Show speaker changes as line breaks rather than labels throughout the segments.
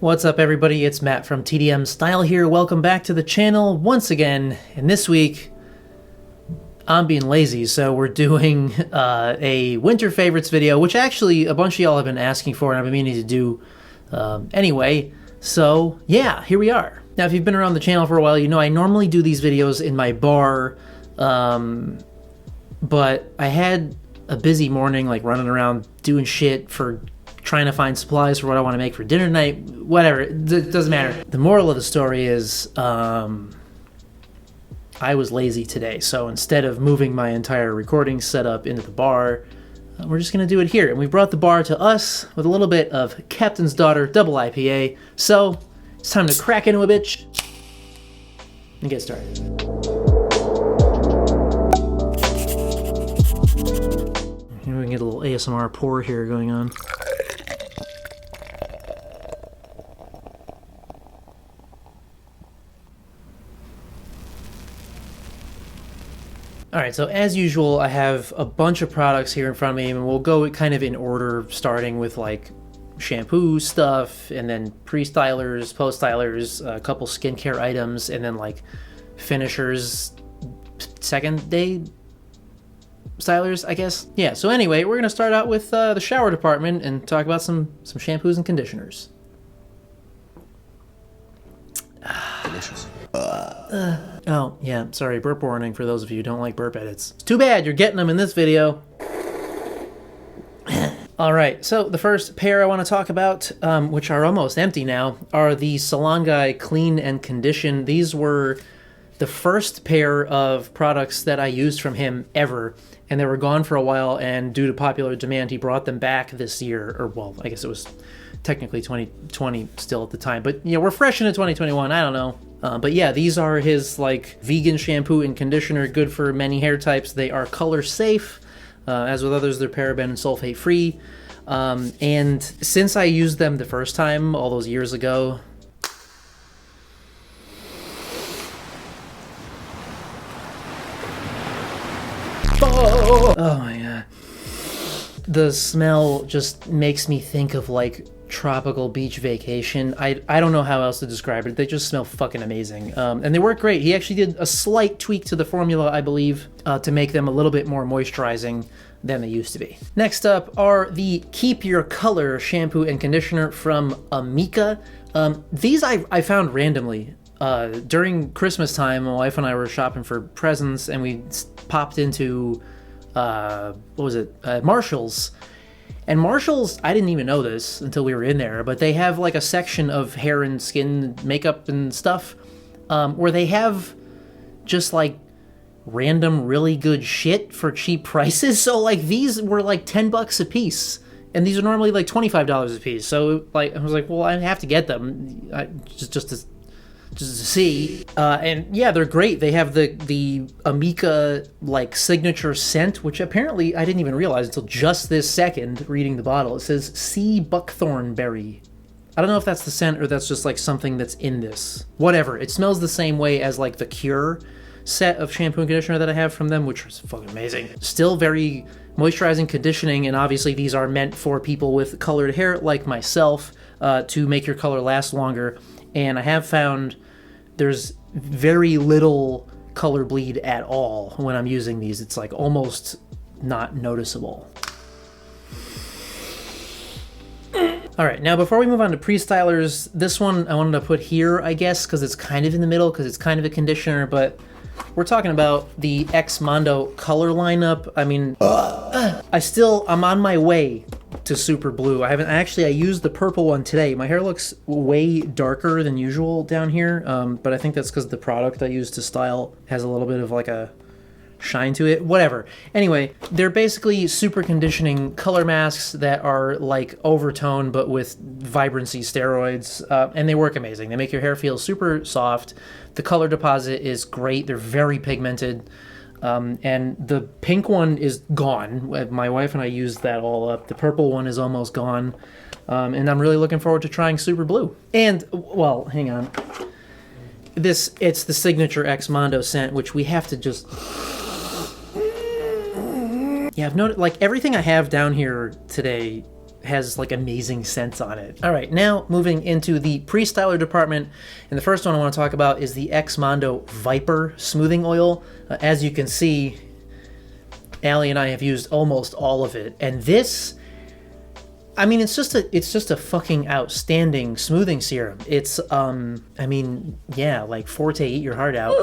What's up everybody, it's Matt from TDM Style here. Welcome back to the channel once again, and this week I'm being lazy, so we're doing a winter favorites video, which actually a bunch of y'all have been asking for and I've been meaning to do anyway. So yeah, here we are. Now if you've been around the channel for a while, you know I normally do these videos in my bar, but I had a busy morning, like running around doing shit for trying to find supplies for what I want to make for dinner tonight, whatever, it doesn't matter. The moral of the story is I was lazy today, so instead of moving my entire recording setup into the bar, we're just going to do it here. And we brought the bar to us with a little bit of Captain's Daughter Double IPA, so it's time to crack into a bitch and get started. Here we can get a little ASMR pour here going on. All right, so as usual, I have a bunch of products here in front of me, and we'll go kind of in order, starting with like shampoo stuff, and then pre-stylers, post-stylers, a couple skincare items, and then like finishers, second day stylers, I guess. Yeah, so anyway, we're gonna start out with the shower department and talk about some shampoos and conditioners.
Delicious.
Oh, yeah, sorry, burp warning for those of you who don't like burp edits. It's too bad you're getting them in this video. Alright, so the first pair I want to talk about, which are almost empty now, are the Salon Guy Clean and Condition. These were the first pair of products that I used from him ever, and they were gone for a while, and due to popular demand, he brought them back this year, or well, I guess it was technically 2020 still at the time, but you know, we're fresh into 2021, I don't know. But yeah, these are his like vegan shampoo and conditioner, good for many hair types. They are color safe. As with others, they're paraben and sulfate free. And since I used them the first time all those years ago, oh my god, the smell just makes me think of like tropical beach vacation. I don't know how else to describe it. They just smell fucking amazing. And they work great. He actually did a slight tweak to the formula, I believe, to make them a little bit more moisturizing than they used to be. Next up are the Keep Your Color shampoo and conditioner from Amika. These I found randomly. During Christmas time, my wife and I were shopping for presents, and we popped into, what was it, Marshall's. And Marshall's, I didn't even know this until we were in there, but they have like a section of hair and skin makeup and stuff where they have just like random really good shit for cheap prices. So like these were like 10 bucks a piece, and these are normally like $25 a piece. So like I was like, well, I have to get them just to see. And yeah, they're great. They have the Amika like signature scent, which apparently I didn't even realize until just this second reading the bottle. It says sea buckthorn berry. I don't know if that's the scent or that's just like something that's in this. Whatever. It smells the same way as like the Cure set of shampoo and conditioner that I have from them, which was fucking amazing. Still very moisturizing, conditioning, and obviously these are meant for people with colored hair like myself to make your color last longer. And I have found there's very little color bleed at all when I'm using these. It's like almost not noticeable. All right, now before we move on to pre-stylers, this one I wanted to put here, I guess, because it's kind of in the middle, because it's kind of a conditioner, but we're talking about the Mondo color lineup. I mean, I'm on my way to super blue. I used the purple one today. My hair looks way darker than usual down here, but I think that's because the product I use to style has a little bit of like a shine to it, whatever. Anyway, they're basically super conditioning color masks that are like overtone but with vibrancy steroids, and they work amazing. They make your hair feel super soft. The color deposit is great. They're very pigmented. And the pink one is gone. My wife and I used that all up. The purple one is almost gone. And I'm really looking forward to trying super blue. And, well, hang on. It's the signature Mondo scent, which we have to just... Yeah, I've noticed, like, everything I have down here today has like amazing scents on it. All right, now moving into the pre-styler department, and the first one I want to talk about is the Mondo Viper smoothing oil. As you can see, Allie and I have used almost all of it, and this, I mean, it's just a fucking outstanding smoothing serum. It's I mean, yeah, like Forte, eat your heart out.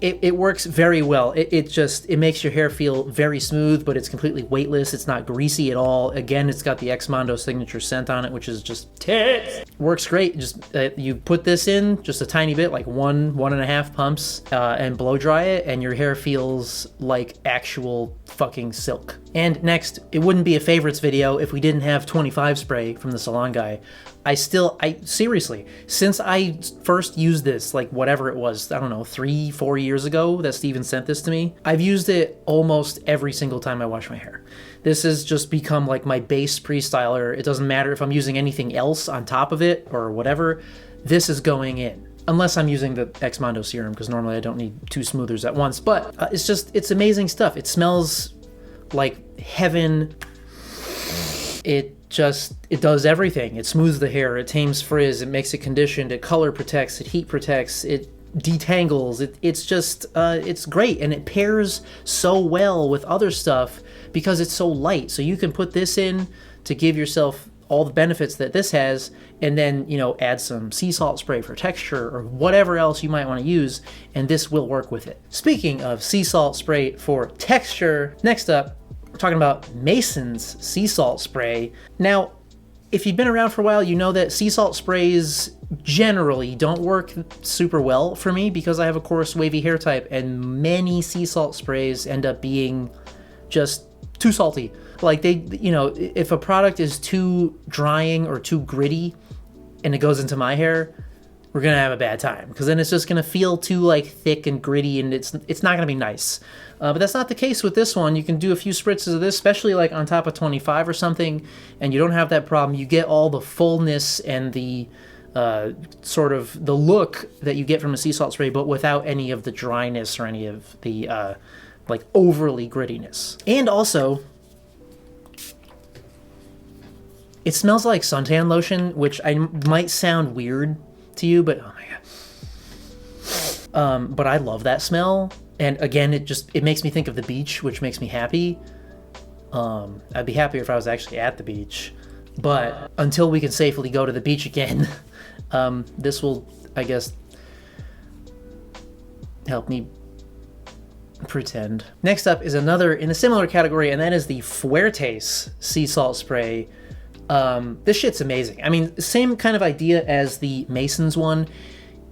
It works very well. It makes your hair feel very smooth, but it's completely weightless. It's not greasy at all. Again, it's got the Mondo signature scent on it, which is just tits. Works great. Just you put this in just a tiny bit, like 1.5 pumps, and blow dry it, and your hair feels like actual fucking silk. And next, it wouldn't be a favorites video if we didn't have 25 spray from the Salon Guy. I seriously, since I first used this, like whatever it was, I don't know, 3-4 years ago that Steven sent this to me, I've used it almost every single time I wash my hair. This has just become like my base pre-styler. It doesn't matter if I'm using anything else on top of it or whatever, this is going in. Unless I'm using the Mondo serum, because normally I don't need 2 smoothers at once. But it's amazing stuff. It smells like heaven. It does everything. It smooths the hair, it tames frizz, it makes it conditioned, it color protects, it heat protects, it detangles. It's great, and it pairs so well with other stuff because it's so light. So you can put this in to give yourself all the benefits that this has, and then, you know, add some sea salt spray for texture or whatever else you might want to use, and this will work with it. Speaking of sea salt spray for texture, next up, we're talking about Mason's sea salt spray. Now, if you've been around for a while, you know that sea salt sprays generally don't work super well for me because I have a coarse, wavy hair type, and many sea salt sprays end up being just too salty. Like you know, if a product is too drying or too gritty and it goes into my hair, we're gonna have a bad time because then it's just gonna feel too like thick and gritty, and it's not gonna be nice. But that's not the case with this one. You can do a few spritzes of this, especially like on top of 25 or something, and you don't have that problem. You get all the fullness and the sort of the look that you get from a sea salt spray, but without any of the dryness or any of the like overly grittiness. And also, it smells like suntan lotion, which might sound weird to you, but oh my god. But I love that smell. And again, it makes me think of the beach, which makes me happy. I'd be happier if I was actually at the beach. But until we can safely go to the beach again, this will, I guess, help me pretend. Next up is another in a similar category, and that is the Fuertes sea salt spray. This shit's amazing. I mean, same kind of idea as the Mason's one.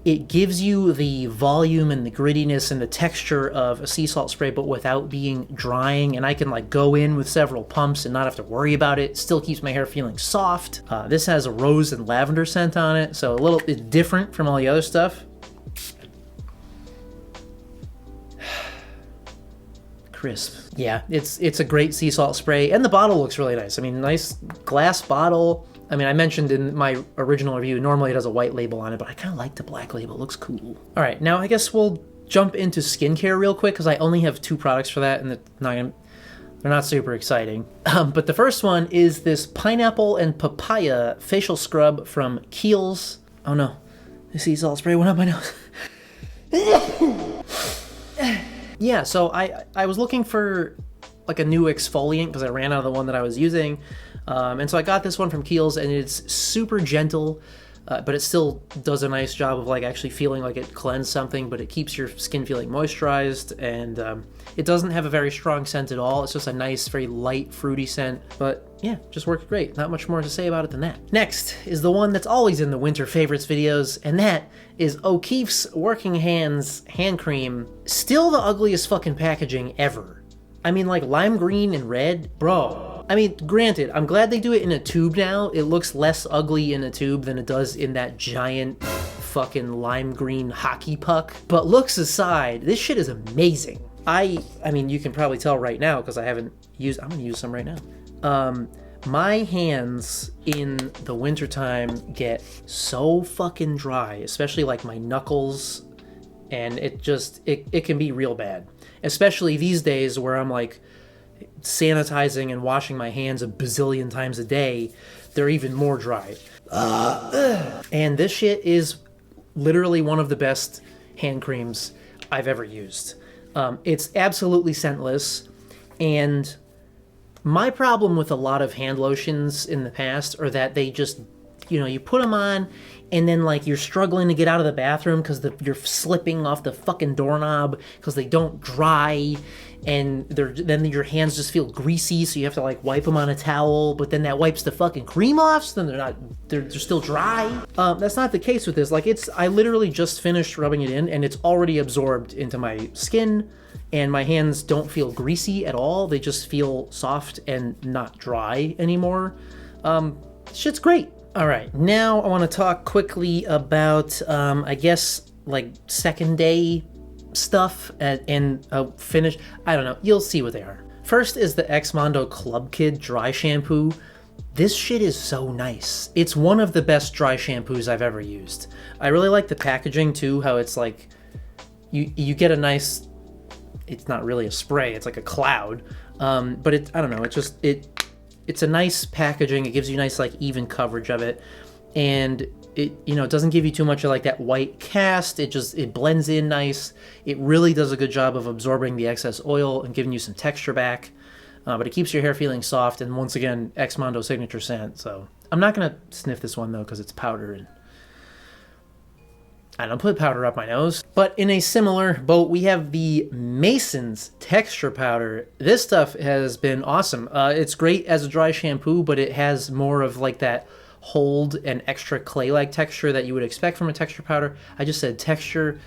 It gives you the volume and the grittiness and the texture of a sea salt spray, but without being drying. And I can like go in with several pumps and not have to worry about it. Still keeps my hair feeling soft. This has a rose and lavender scent on it, so a little bit different from all the other stuff. Crisp. Yeah, it's a great sea salt spray, and the bottle looks really nice. I mean, nice glass bottle. I mean, I mentioned in my original review, normally it has a white label on it, but I kind of like the black label. It looks cool. All right, now I guess we'll jump into skincare real quick because I only have 2 products for that, and they're not super exciting. But the first one is this pineapple and papaya facial scrub from Kiehls. Oh no, the sea salt spray went up my nose. Yeah, so I was looking for like a new exfoliant because I ran out of the one that I was using. And so I got this one from Kiehls, and it's super gentle, but it still does a nice job of like actually feeling like it cleansed something, but it keeps your skin feeling moisturized, and it doesn't have a very strong scent at all. It's just a nice, very light, fruity scent, but yeah, just works great. Not much more to say about it than that. Next is the one that's always in the winter favorites videos, and that is OKeefes Working Hands Hand Cream. Still the ugliest fucking packaging ever. I mean, like lime green and red, bro. I mean, granted, I'm glad they do it in a tube now. It looks less ugly in a tube than it does in that giant fucking lime green hockey puck. But looks aside, this shit is amazing. I mean, you can probably tell right now because I'm gonna use some right now. My hands in the wintertime get so fucking dry, especially like my knuckles, and it can be real bad. Especially these days where I'm like sanitizing and washing my hands a bazillion times a day, they're even more dry. And this shit is literally one of the best hand creams I've ever used. It's absolutely scentless, and my problem with a lot of hand lotions in the past are that they just, you put them on, and then like you're struggling to get out of the bathroom because you're slipping off the fucking doorknob because they don't dry, and then your hands just feel greasy, so you have to like wipe them on a towel, but then that wipes the fucking cream off, so then they're still dry. That's not the case with this. Like I literally just finished rubbing it in, and it's already absorbed into my skin, and my hands don't feel greasy at all. They just feel soft and not dry anymore. Shit's great. All right, now I want to talk quickly about, I guess, like second day stuff and finish. I don't know. You'll see what they are. First is the Mondo Club Kid Dry Shampoo. This shit is so nice. It's one of the best dry shampoos I've ever used. I really like the packaging too, how it's like, you get a nice, it's not really a spray, it's like a cloud. But I don't know, it's a nice packaging. It gives you nice, like, even coverage of it. And it doesn't give you too much of like that white cast. It blends in nice. It really does a good job of absorbing the excess oil and giving you some texture back. But it keeps your hair feeling soft. And once again, Mondo signature scent. So I'm not going to sniff this one though, because it's powder, and I don't put powder up my nose. But in a similar boat, we have the Mason's Texture Powder. This stuff has been awesome. It's great as a dry shampoo, but it has more of like that hold and extra clay-like texture that you would expect from a texture powder. I just said texture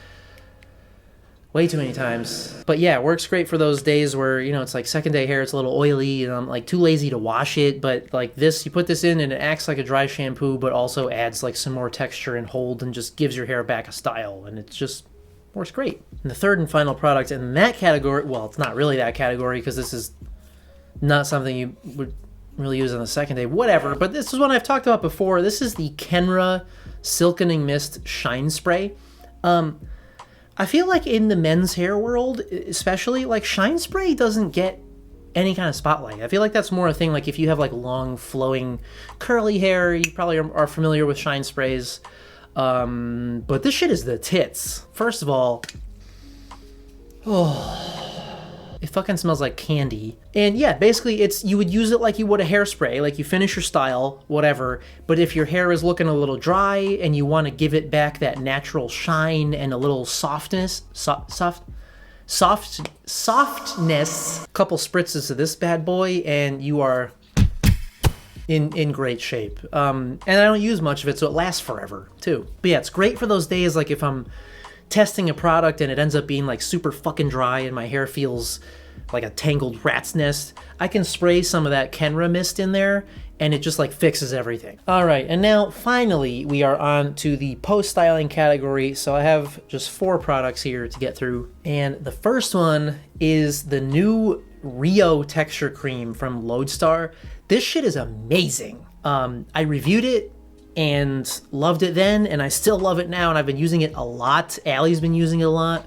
way too many times. But yeah, it works great for those days where, it's like second day hair, it's a little oily, and I'm like too lazy to wash it. But like this, you put this in and it acts like a dry shampoo, but also adds like some more texture and hold and just gives your hair back a style. And it just works great. And the third and final product in that category, well, it's not really that category because this is not something you would really use on the second day, whatever. But this is one I've talked about before. This is the Kenra Silkening Mist Shine Spray. I feel like in the men's hair world, especially, like, shine spray doesn't get any kind of spotlight. I feel like that's more a thing, like, if you have, like, long, flowing, curly hair, you probably are familiar with shine sprays. But this shit is the tits. First of all, it fucking smells like candy. And yeah, basically you would use it like you would a hairspray, like you finish your style, whatever. But if your hair is looking a little dry and you want to give it back that natural shine and a little softness, softness, couple spritzes of this bad boy and you are in great shape. And I don't use much of it, so it lasts forever too. But yeah, it's great for those days, like if I'm testing a product and it ends up being like super fucking dry and my hair feels like a tangled rat's nest, I can spray some of that Kenra mist in there and it just like fixes everything. All right, and now finally we are on to the post-styling category. So I have just 4 products here to get through. And the first one is the new Rio Texture Cream from Lodestar. This shit is amazing. I reviewed it and loved it then, and I still love it now, and I've been using it a lot. Allie's been using it a lot.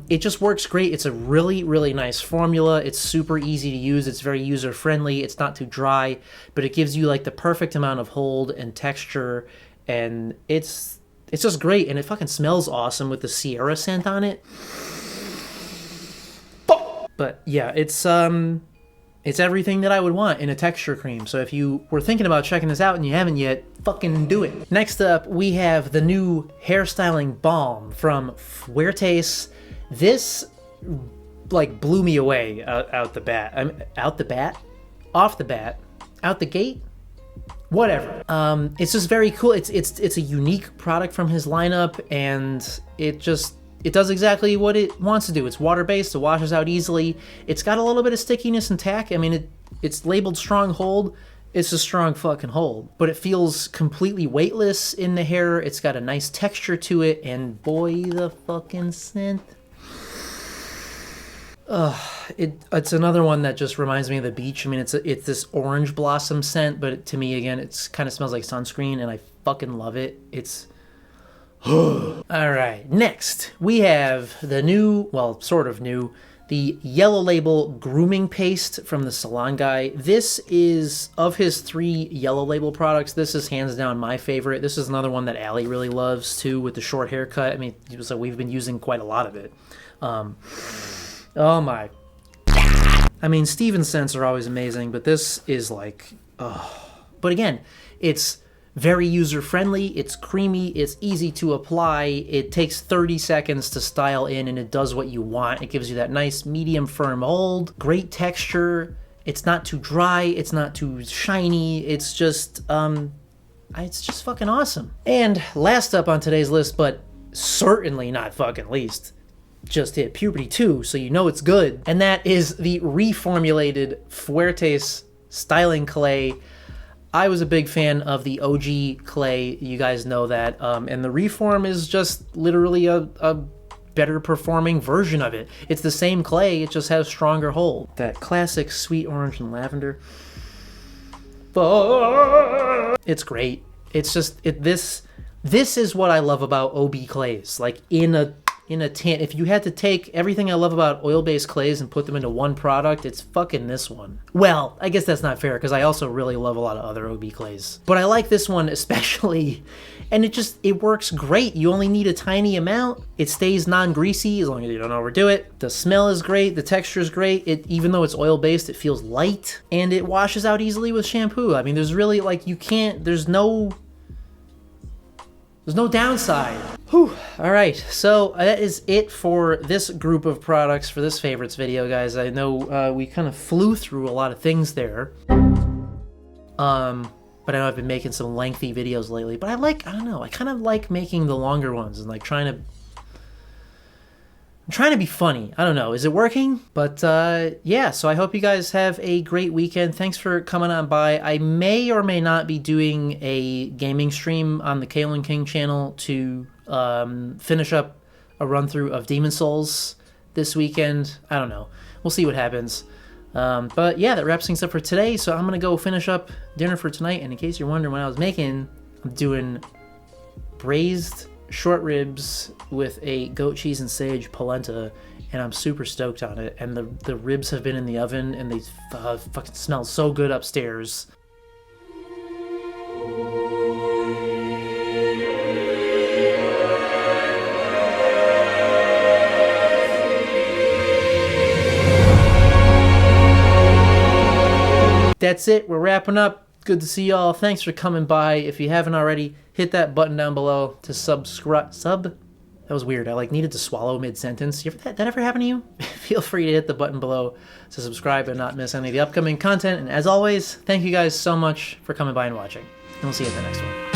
It just works great. It's a really, really nice formula. It's super easy to use. It's very user-friendly. It's not too dry, but it gives you like the perfect amount of hold and texture, and it's just great, and it fucking smells awesome with the Sierra scent on it. But yeah, it's everything that I would want in a texture cream. So if you were thinking about checking this out and you haven't yet, fucking do it. Next up, we have the new hairstyling balm from Fuertes. This like blew me away out the bat. Off the gate, whatever. It's just very cool. It's a unique product from his lineup, and it does exactly what it wants to do. It's water-based, it washes out easily. It's got a little bit of stickiness and tack. I mean, it's labeled strong hold. It's a strong fucking hold. But it feels completely weightless in the hair. It's got a nice texture to it, and boy, the fucking scent. It's another one that just reminds me of the beach. I mean, it's this orange blossom scent, but to me, again, it kind of smells like sunscreen, and I fucking love it. It's All right, next we have the new, well, sort of new, the Yellow Label Grooming Paste from the Salon Guy. This is, of his 3 Yellow Label products, this is hands down my favorite. This is another one that Allie really loves too, with the short haircut. I mean, so we've been using quite a lot of it. Oh my. I mean, Steven's scents are always amazing, but this is like, oh. But again, it's very user-friendly, it's creamy, it's easy to apply, it takes 30 seconds to style in, and it does what you want. It gives you that nice medium firm hold, great texture, it's not too dry, it's not too shiny, it's just fucking awesome. And last up on today's list, but certainly not fucking least, just hit puberty too, so you know it's good, and that is the reformulated Fuertes styling clay. I was a big fan of the OG clay, you guys know that, and the reform is just literally a better performing version of it. It's the same clay, it just has stronger hold. That classic sweet orange and lavender. It's great. It's just, this is what I love about OB clays, like in a tin. If you had to take everything I love about oil-based clays and put them into one product, it's fucking this one. Well, I guess that's not fair, because I also really love a lot of other OB clays. But I like this one especially, and it works great. You only need a tiny amount. It stays non-greasy as long as you don't overdo it. The smell is great, the texture is great. Even though it's oil-based, it feels light, and it washes out easily with shampoo. I mean, there's really, like, there's no downside. Whew. All right, so that is it for this group of products for this favorites video, guys. I know we kind of flew through a lot of things there. But I know I've been making some lengthy videos lately, but I don't know, I kind of like making the longer ones and like I'm trying to be funny. I don't know, is it working? But yeah, so I hope you guys have a great weekend. Thanks for coming on by. I may or may not be doing a gaming stream on the Kalen King channel to finish up a run through of Demon Souls this weekend. I don't know, we'll see what happens. But yeah, that wraps things up for today, so I'm gonna go finish up dinner for tonight. And in case you're wondering what I was making, I'm doing braised short ribs with a goat cheese and sage polenta, and I'm super stoked on it. And the ribs have been in the oven, and they fucking smell so good upstairs. That's it, we're wrapping up. Good to see y'all. Thanks for coming by. If you haven't already, hit that button down below to subscribe. That was weird. I needed to swallow mid-sentence. That ever happen to you? Feel free to hit the button below to subscribe and not miss any of the upcoming content. And as always, thank you guys so much for coming by and watching. And we'll see you at the next one.